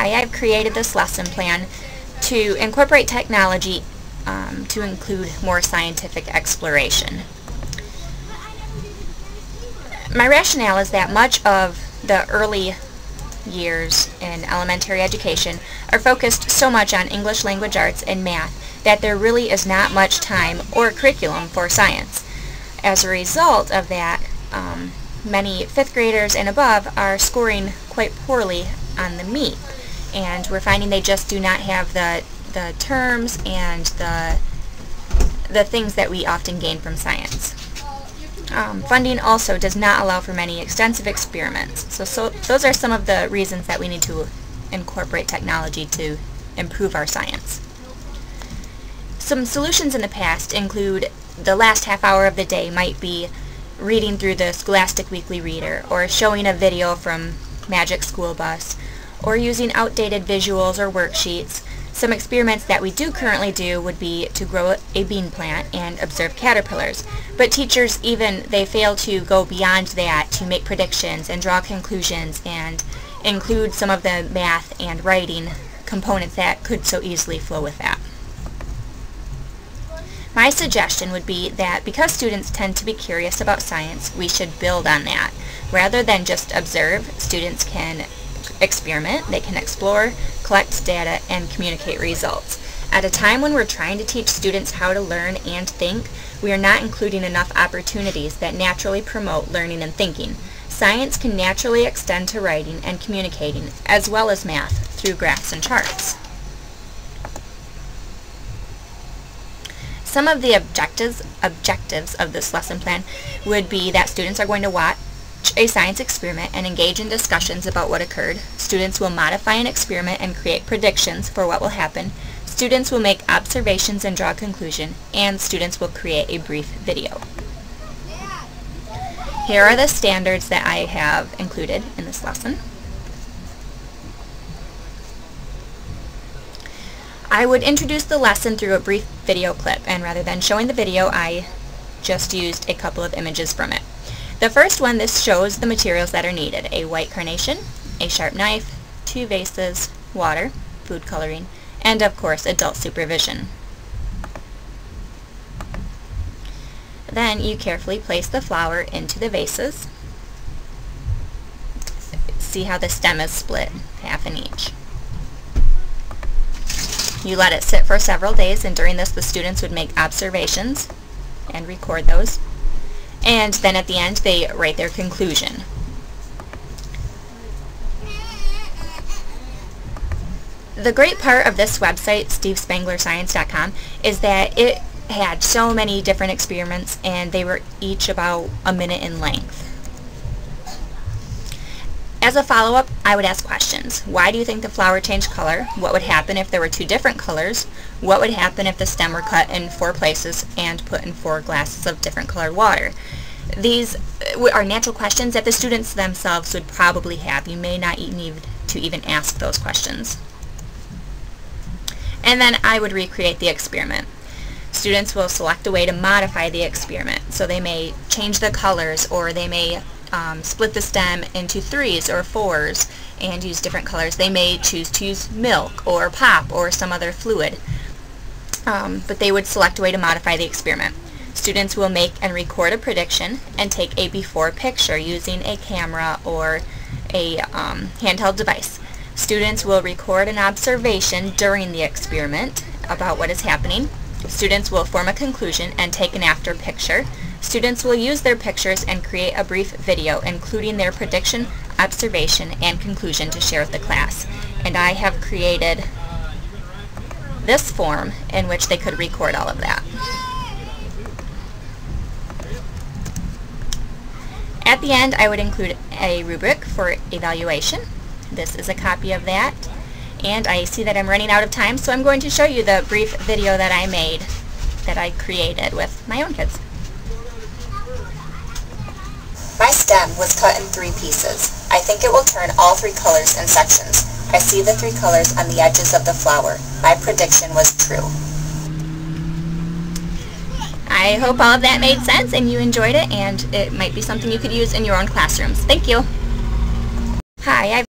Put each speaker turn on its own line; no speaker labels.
Hi, I've created this lesson plan to incorporate technology to include more scientific exploration. My rationale is that much of the early years in elementary education are focused so much on English language arts and math that there really is not much time or curriculum for science. As a result of that, many 5th graders and above are scoring quite poorly on the MEP, and we're finding they just do not have the terms and the things that we often gain from science. Funding also does not allow for many extensive experiments, so those are some of the reasons that we need to incorporate technology to improve our science. Some solutions in the past include the last half hour of the day might be reading through the Scholastic Weekly Reader, or showing a video from Magic School Bus, or using outdated visuals or worksheets. Some experiments that we do currently do would be to grow a bean plant and observe caterpillars, but teachers they fail to go beyond that to make predictions and draw conclusions and include some of the math and writing components that could so easily flow with that. My suggestion would be that because students tend to be curious about science, we should build on that. Rather than just observe, students can experiment, they can explore, collect data, and communicate results. At a time when we're trying to teach students how to learn and think, we are not including enough opportunities that naturally promote learning and thinking. Science can naturally extend to writing and communicating, as well as math, through graphs and charts. Some of the objectives of this lesson plan would be that students are going to watch a science experiment and engage in discussions about what occurred. Students will modify an experiment and create predictions for what will happen. Students will make observations and draw a conclusion, and students will create a brief video. Here are the standards that I have included in this lesson. I would introduce the lesson through a brief video clip, and rather than showing the video, I just used a couple of images from it. The first one, this shows the materials that are needed: a white carnation, a sharp knife, 2 vases, water, food coloring, and of course adult supervision. Then you carefully place the flower into the vases. See how the stem is split, half in each. You let it sit for several days, and during this the students would make observations and record those. And then at the end they write their conclusion. The great part of this website, stevespanglerscience.com, is that it had so many different experiments, and they were each about a minute in length. As a follow-up, I would ask questions. Why do you think the flower changed color? What would happen if there were 2 different colors? What would happen if the stem were cut in 4 places and put in 4 glasses of different colored water? These are natural questions that the students themselves would probably have. You may not need to even ask those questions. And then I would recreate the experiment. Students will select a way to modify the experiment. So they may change the colors, or they may split the stem into 3s or 4s and use different colors. They may choose to use milk or pop or some other fluid, but they would select a way to modify the experiment. Students will make and record a prediction and take a before picture using a camera or a handheld device. Students will record an observation during the experiment about what is happening. Students will form a conclusion and take an after picture. Students will use their pictures and create a brief video, including their prediction, observation, and conclusion to share with the class. And I have created this form in which they could record all of that. At the end, I would include a rubric for evaluation. This is a copy of that. And I see that I'm running out of time, so I'm going to show you the brief video that I made, that I created with my own kids.
My stem was cut in 3 pieces. I think it will turn all 3 colors in sections. I see the 3 colors on the edges of the flower. My prediction was true.
I hope all of that made sense and you enjoyed it, and it might be something you could use in your own classrooms. Thank you. Hi,